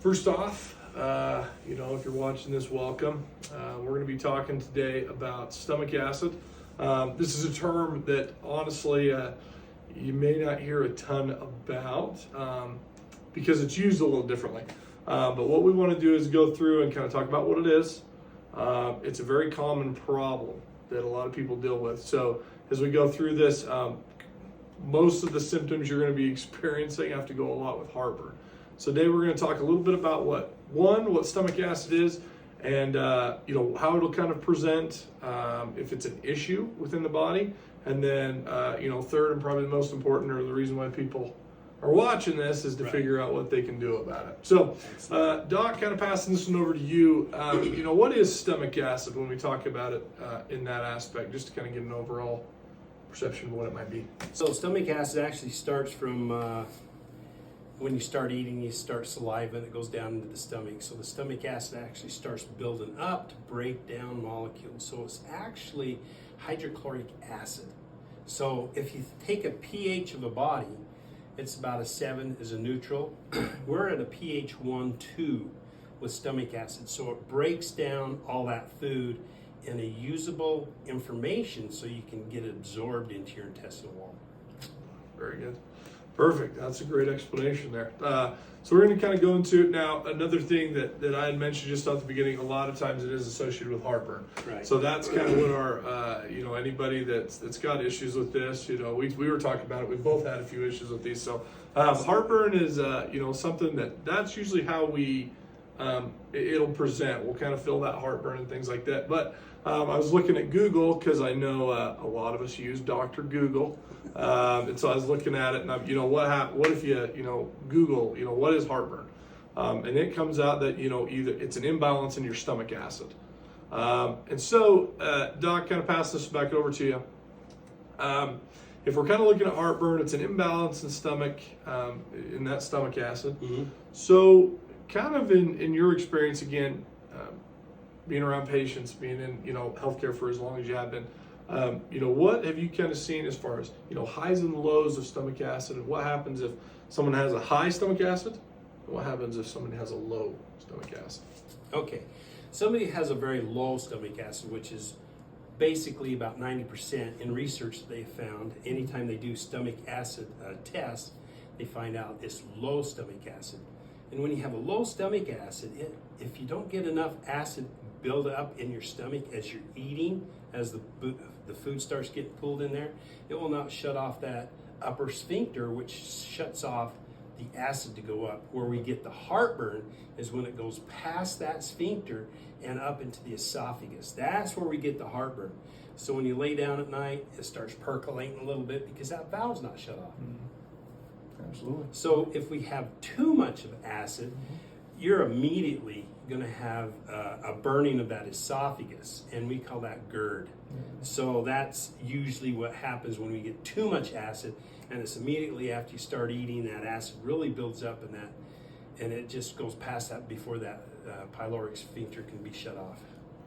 First off, if you're watching this, welcome. We're going to be talking today about stomach acid. This is a term that honestly you may not hear a ton about because it's used a little differently. But what we want to do is go through and kind of talk about what it is. It's a very common problem that a lot of people deal with. So as we go through this, most of the symptoms you're going to be experiencing have to go a lot with heartburn. So today we're going to talk a little bit about what stomach acid is, and how it'll kind of present, if it's an issue within the body, and then third and probably the most important, or the reason why people are watching this, is to figure out what they can do about it. So, Doc, kind of passing this one over to you. What is stomach acid when we talk about it in that aspect, just to kind of get an overall perception of what it might be. So stomach acid actually starts from when you start eating, you start saliva and it goes down into the stomach. So the stomach acid actually starts building up to break down molecules. So it's actually hydrochloric acid. So if you take a pH of a body, it's about a 7 is a neutral. We're at a pH 1-2 with stomach acid. So it breaks down all that food in a usable information so you can get it absorbed into your intestinal wall. Very good. Perfect. That's a great explanation there. So we're going to kind of go into it now. Another thing that I had mentioned just at the beginning, a lot of times it is associated with heartburn. Right. So that's kind of what our, anybody that's got issues with this, we were talking about it. We both had a few issues with these. So heartburn is, something that's usually how we, it'll present. We'll kind of feel that heartburn and things like that. But I was looking at Google because I know a lot of us use Dr. Google. And so I was looking at it, and what if you Google, what is heartburn? And it comes out that, either it's an imbalance in your stomach acid. And so, Doc, kind of pass this back over to you. If we're kind of looking at heartburn, it's an imbalance in in that stomach acid. Mm-hmm. So kind of in your experience, again, being around patients, being in, healthcare for as long as you have been, what have you kind of seen as far as, highs and lows of stomach acid, and what happens if someone has a high stomach acid, and what happens if someone has a low stomach acid? Okay, somebody has a very low stomach acid, which is basically about 90% in research that they found. Anytime they do stomach acid tests, they find out it's low stomach acid. And when you have a low stomach acid, if you don't get enough acid build up in your stomach as you're eating, as the food starts getting pulled in there, it will not shut off that upper sphincter, which shuts off the acid to go up. Where we get the heartburn is when it goes past that sphincter and up into the esophagus. That's where we get the heartburn. So when you lay down at night, it starts percolating a little bit because that valve's not shut off. Mm-hmm. Absolutely. So if we have too much of acid, you're immediately going to have a burning of that esophagus, and we call that GERD. So that's usually what happens when we get too much acid, and it's immediately after you start eating, that acid really builds up in that, and it just goes past that before that pyloric sphincter can be shut off.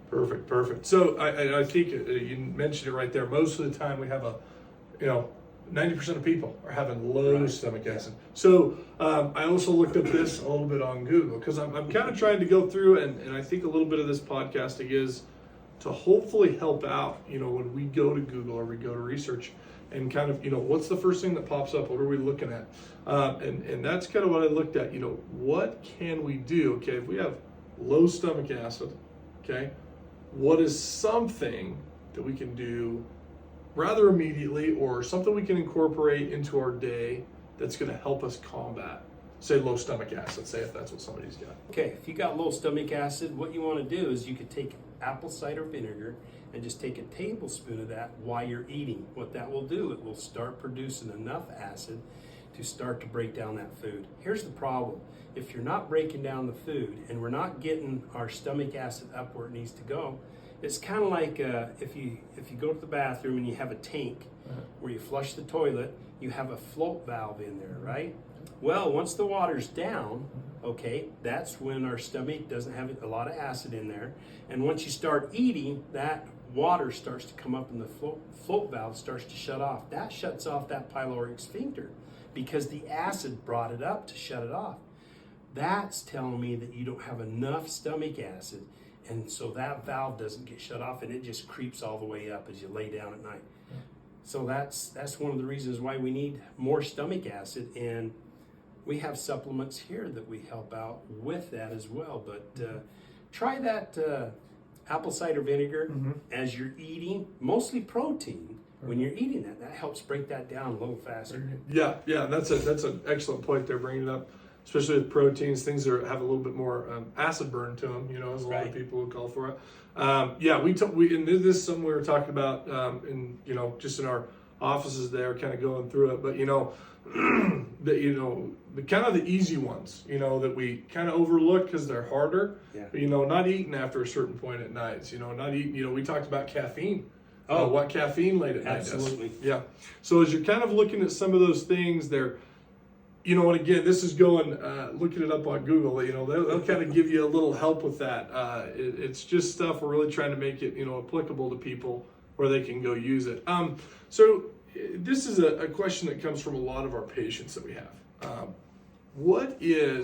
Perfect. So I think you mentioned it right there. Most of the time we have 90% of people are having low stomach acid. So I also looked up this a little bit on Google because I'm kind of trying to go through, and I think a little bit of this podcasting is to hopefully help out, when we go to Google or we go to research, and kind of, what's the first thing that pops up? What are we looking at? And that's kind of what I looked at. What can we do? Okay, if we have low stomach acid, okay, what is something that we can do rather immediately, or something we can incorporate into our day that's going to help us combat, say, low stomach acid, say, if that's what somebody's got? Okay, if you got low stomach acid, what you want to do is you could take apple cider vinegar and just take a tablespoon of that while you're eating. What that will do, it will start producing enough acid to start to break down that food. Here's the problem. If you're not breaking down the food and we're not getting our stomach acid up where it needs to go, it's kind of like if you go to the bathroom and you have a tank where you flush the toilet, you have a float valve in there, right? Well, once the water's down, okay, that's when our stomach doesn't have a lot of acid in there. And once you start eating, that water starts to come up and the float valve starts to shut off. That shuts off that pyloric sphincter because the acid brought it up to shut it off. that's telling me that you don't have enough stomach acid, and so that valve doesn't get shut off, and it just creeps all the way up as you lay down at night. So that's one of the reasons why we need more stomach acid, and we have supplements here that we help out with that as well. But try that apple cider vinegar as you're eating, mostly protein. When you're eating that helps break that down a little faster. Yeah, that's an excellent point there, bringing it up, especially with proteins, things that have a little bit more acid burn to them. You know, as a lot of people would call for it. And this is something we were talking about, in just in our offices there, kind of going through it. But the kind of the easy ones, that we kind of overlook because they're harder. Yeah. But, not eating after a certain point at night. Not eating. We talked about caffeine. What caffeine late at night does. Absolutely. Yeah. So as you're kind of looking at some of those things, they're, and again, this is going, looking it up on Google, they'll kind of give you a little help with that. It's just stuff we're really trying to make it, we to people where they can go use it. So this is a question that comes from a lot of our patients that we have.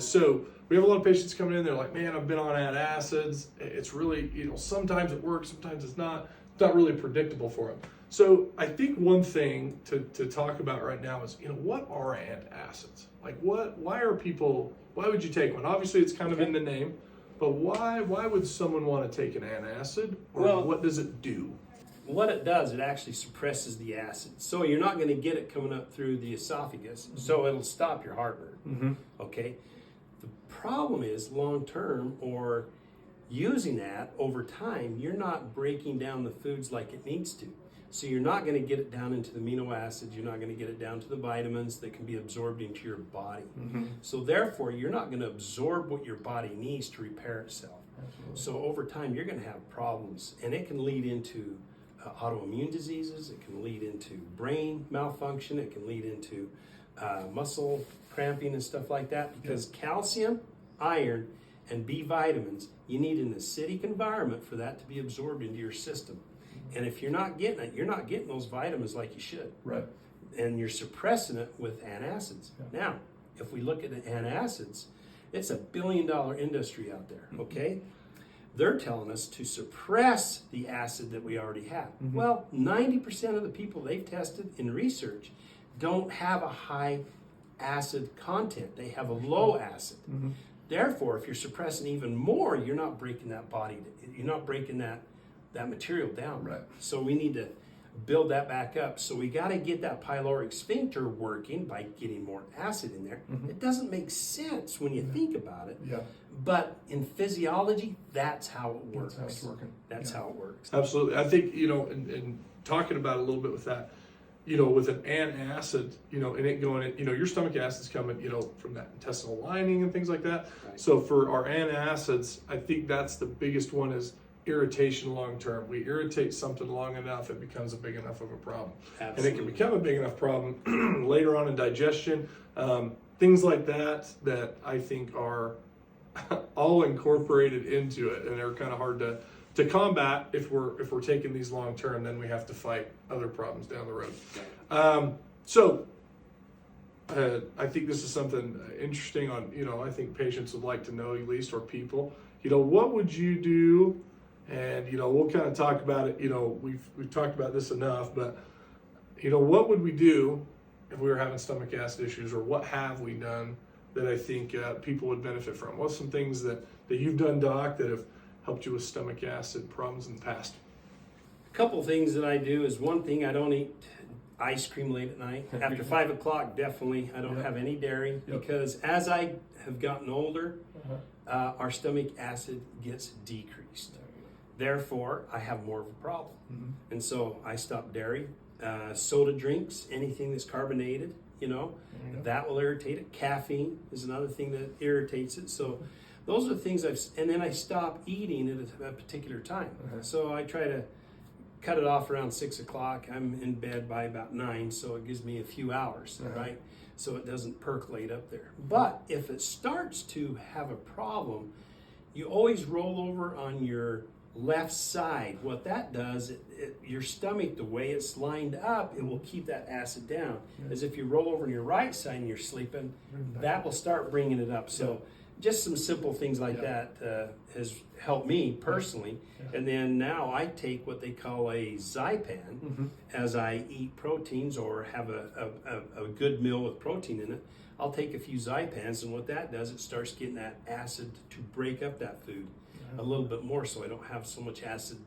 So we have a lot of patients coming in, they're like, man, I've been on antacids. It's really, sometimes it works, sometimes it's not really predictable for them. So I think one thing to talk about right now is, what are antacids? Like why would you take one? Obviously it's kind of in the name, but why would someone want to take an antacid? Or what does it do? What it does, it actually suppresses the acid. So you're not going to get it coming up through the esophagus. So it'll stop your heartburn. Okay. The problem is long term, or using that over time, you're not breaking down the foods like it needs to. So you're not going to get it down into the amino acids. You're not going to get it down to the vitamins that can be absorbed into your body. So therefore, you're not going to absorb what your body needs to repair itself. Absolutely. So over time, you're going to have problems, and it can lead into autoimmune diseases. It can lead into brain malfunction. It can lead into muscle cramping and stuff like that, because calcium, iron, and B vitamins, you need an acidic environment for that to be absorbed into your system. And if you're not getting it, you're not getting those vitamins like you should. Right. And you're suppressing it with antacids. Yeah. Now, if we look at the antacids, it's $1 billion industry out there, okay? They're telling us to suppress the acid that we already have. Well, 90% of the people they've tested in research don't have a high acid content. They have a low acid. Therefore, if you're suppressing even more, you're not breaking you're not breaking that material down. Right. So we need to build that back up. So we got to get that pyloric sphincter working by getting more acid in there. It doesn't make sense when you think about it. Yeah. But in physiology, that's how it works. That's how it's working. That's how it works. Absolutely. I think, and talking about it a little bit with that, with an antacid, and it going in, your stomach acid's coming, from that intestinal lining and things like that. Right. So for our antacids, I think that's the biggest one is irritation long term. We irritate something long enough, it becomes a big enough of a problem. Absolutely. And it can become a big enough problem later on in digestion. Things like that I think are all incorporated into it, and they're kind of hard to combat if we're taking these long term. Then we have to fight other problems down the road. I think this is something interesting on, I think patients would like to know, at least, or people, what would you do? And, we'll kind of talk about it, we've talked about this enough, but, what would we do if we were having stomach acid issues, or what have we done that I think people would benefit from? What's some things that you've done, Doc, that have helped you with stomach acid problems in the past? A couple things that I do is, one thing, I don't eat ice cream late at night. After 5 o'clock, definitely, I don't have any dairy, because as I have gotten older, our stomach acid gets decreased. Therefore, I have more of a problem. And so I stop dairy, soda drinks, anything that's carbonated, that will irritate it. Caffeine is another thing that irritates it. So those are things and then I stop eating at a particular time. So I try to cut it off around 6 o'clock. I'm in bed by about 9, so it gives me a few hours, right? So it doesn't percolate up there. But if it starts to have a problem, you always roll over on your left side. What that does, your stomach, the way it's lined up, it will keep that acid down. As if you roll over on your right side and you're sleeping, that will start bringing it up. So just some simple things like that has helped me personally. And then now I take what they call a Zypan as I eat proteins or have a good meal with protein in it. I'll take a few Zypans, and what that does, it starts getting that acid to break up that food a little bit more, so I don't have so much acid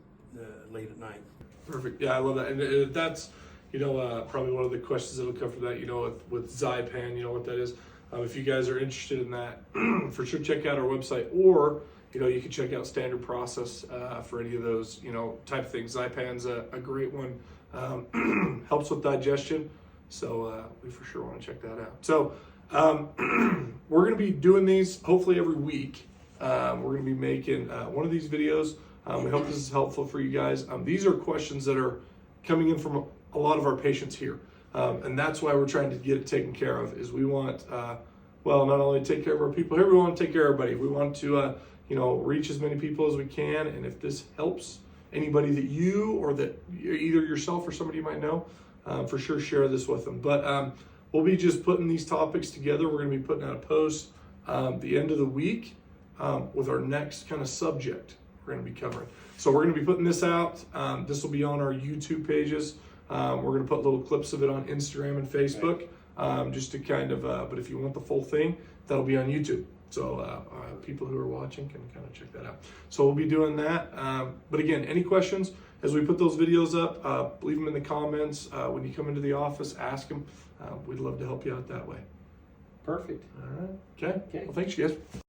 late at night. Perfect. Yeah, I love that. And that's, probably one of the questions that'll come from that, with Zypan, what that is. If you guys are interested in that, for sure check out our website, or, you can check out Standard Process for any of those, type of things. Zypan's a great one. Helps with digestion. So we for sure want to check that out. So we're going to be doing these hopefully every week. We're going to be making one of these videos. We hope this is helpful for you guys. These are questions that are coming in from a lot of our patients here. And that's why we're trying to get it taken care of, is we want, not only to take care of our people here, we want to take care of everybody. We want to, reach as many people as we can. And if this helps anybody that you, or that either yourself or somebody you might know, for sure share this with them. But we'll be just putting these topics together. We're going to be putting out a post the end of the week with our next kind of subject we're going to be covering. So we're going to be putting this out. This will be on our YouTube pages. We're going to put little clips of it on Instagram and Facebook, just to kind of, but if you want the full thing, that'll be on YouTube. So people who are watching can kind of check that out. So we'll be doing that. But again, any questions as we put those videos up, leave them in the comments. When you come into the office, ask them. We'd love to help you out that way. Perfect. All right. Okay. Well, thanks, you guys.